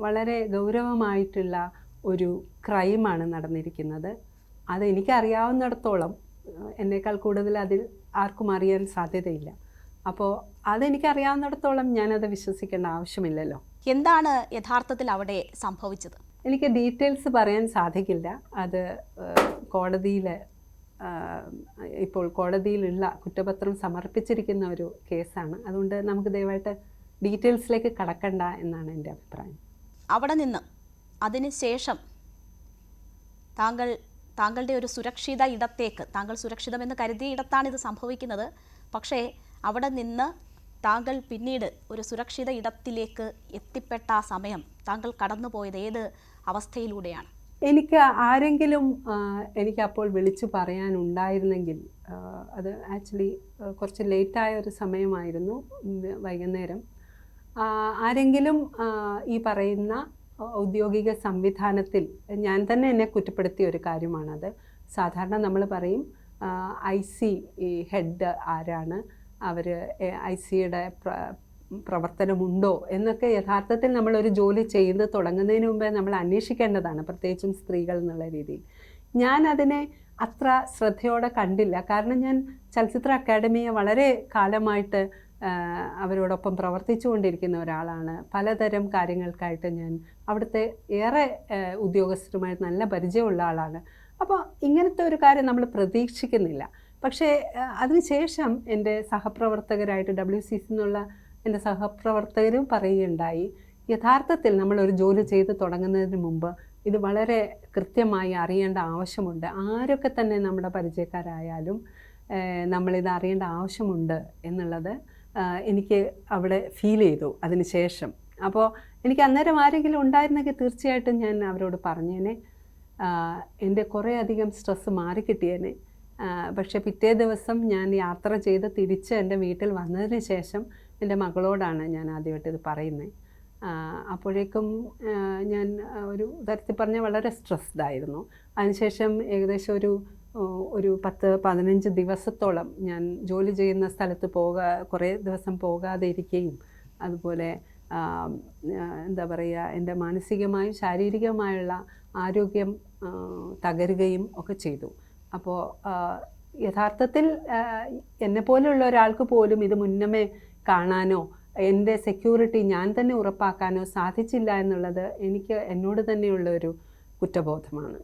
വളരെ ഗൗരവമായിട്ടുള്ള ഒരു ക്രൈമാണ് നടന്നിരിക്കുന്നത്. അതെനിക്കറിയാവുന്നിടത്തോളം എന്നേക്കാൾ കൂടുതൽ അതിൽ ആർക്കും അറിയാൻ സാധ്യതയില്ല. അപ്പോൾ അതെനിക്കറിയാവുന്നിടത്തോളം ഞാനത് വിശ്വസിക്കേണ്ട ആവശ്യമില്ലല്ലോ. എന്താണ് യഥാർത്ഥത്തിൽ അവിടെ സംഭവിച്ചത്? എനിക്ക് ഡീറ്റെയിൽസ് പറയാൻ സാധിക്കില്ല. അത് കോടതിയിൽ ഇപ്പോൾ കോടതിയിലുള്ള കുറ്റപത്രം സമർപ്പിച്ചിരിക്കുന്ന ഒരു കേസാണ്. അതുകൊണ്ട് നമുക്ക് ദയവായിട്ട് ഡീറ്റെയിൽസിലേക്ക് കടക്കണ്ട എന്നാണ് എൻ്റെ അഭിപ്രായം. അവിടെ നിന്ന് അതിനുശേഷം താങ്കളുടെ ഒരു സുരക്ഷിത ഇടത്തേക്ക്, താങ്കൾ സുരക്ഷിതമെന്ന് കരുതിയ ഇടത്താണ് ഇത് സംഭവിക്കുന്നത്, പക്ഷേ അവിടെ നിന്ന് താങ്കൾ പിന്നീട് ഒരു സുരക്ഷിത ഇടത്തിലേക്ക് എത്തിപ്പെട്ട ആ സമയം താങ്കൾ കടന്നുപോയത് ഏത് അവസ്ഥയിലൂടെയാണ്? എനിക്ക് ആരെങ്കിലും എനിക്കപ്പോൾ വിളിച്ചു പറയാനുണ്ടായിരുന്നെങ്കിൽ, അത് ആക്ച്വലി കുറച്ച് ലേറ്റായ ഒരു സമയമായിരുന്നു, വൈകുന്നേരം. ആരെങ്കിലും ഈ പറയുന്ന ഔദ്യോഗിക സംവിധാനത്തിൽ, ഞാൻ തന്നെ എന്നെ കുറ്റപ്പെടുത്തിയ ഒരു കാര്യമാണത്. സാധാരണ നമ്മൾ പറയും IC ഹെഡ് ആരാണ്, അവർ ICയുടെ പ്രവർത്തനമുണ്ടോ എന്നൊക്കെ യഥാർത്ഥത്തിൽ നമ്മളൊരു ജോലി ചെയ്ത് തുടങ്ങുന്നതിന് മുമ്പേ നമ്മൾ അന്വേഷിക്കേണ്ടതാണ്, പ്രത്യേകിച്ചും സ്ത്രീകൾ എന്നുള്ള രീതിയിൽ. ഞാൻ അതിനെ അത്ര ശ്രദ്ധയോടെ കണ്ടില്ല. കാരണം ഞാൻ ചലച്ചിത്ര അക്കാദമിയെ വളരെ കാലമായിട്ട് അവരോടൊപ്പം പ്രവർത്തിച്ചു കൊണ്ടിരിക്കുന്ന ഒരാളാണ്. പലതരം കാര്യങ്ങൾക്കായിട്ട് ഞാൻ അവിടുത്തെ ഏറെ ഉദ്യോഗസ്ഥരുമായിട്ട് നല്ല പരിചയമുള്ള ആളാണ്. അപ്പോൾ ഇങ്ങനത്തെ ഒരു കാര്യം നമ്മൾ പ്രതീക്ഷിക്കുന്നില്ല. പക്ഷേ അതിനുശേഷം എൻ്റെ സഹപ്രവർത്തകരായിട്ട് WCC എന്നുള്ള എൻ്റെ സഹപ്രവർത്തകരും പറയുകയുണ്ടായി, യഥാർത്ഥത്തിൽ നമ്മളൊരു ജോലി ചെയ്ത് തുടങ്ങുന്നതിന് മുമ്പ് ഇത് വളരെ കൃത്യമായി അറിയേണ്ട ആവശ്യമുണ്ട്. ആരൊക്കെ തന്നെ നമ്മുടെ പരിചയക്കാരായാലും നമ്മളിത് അറിയേണ്ട ആവശ്യമുണ്ട് എന്നുള്ളത് എനിക്ക് അവിടെ ഫീൽ ചെയ്തു അതിന് ശേഷം. അപ്പോൾ എനിക്ക് അന്നേരം ആരെങ്കിലും ഉണ്ടായിരുന്നെങ്കിൽ തീർച്ചയായിട്ടും ഞാൻ അവരോട് പറഞ്ഞേനെ, എൻ്റെ കുറേ അധികം സ്ട്രെസ്സ് മാറിക്കിട്ടിയേനെ. പക്ഷേ പിറ്റേ ദിവസം ഞാൻ യാത്ര ചെയ്ത് തിരിച്ച് എൻ്റെ വീട്ടിൽ വന്നതിന് ശേഷം എൻ്റെ മകളോടാണ് ഞാൻ ആദ്യമായിട്ട് ഇത് പറയുന്നത്. അപ്പോഴേക്കും ഞാൻ ഒരു തരത്തിൽ പറഞ്ഞാൽ വളരെ സ്ട്രെസ്ഡ് ആയിരുന്നു. അതിനുശേഷം ഏകദേശം ഒരു 10-15 ദിവസത്തോളം ഞാൻ ജോലി ചെയ്യുന്ന സ്ഥലത്ത് കുറേ ദിവസം പോകാതെ ഇരിക്കുകയും, അതുപോലെ എന്താ പറയുക, എൻ്റെ മാനസികമായും ശാരീരികമായുള്ള ആരോഗ്യം തകരുകയും ഒക്കെ ചെയ്തു. അപ്പോൾ യഥാർത്ഥത്തിൽ എന്നെപ്പോലെയുള്ള ഒരാൾക്ക് പോലും ഇത് മുന്നമേ കാണാനോ എൻ്റെ സെക്യൂരിറ്റി ഞാൻ തന്നെ ഉറപ്പാക്കാനോ സാധിച്ചില്ല എന്നുള്ളത് എനിക്ക് എന്നോട് തന്നെയുള്ള ഒരു കുറ്റബോധമാണ്.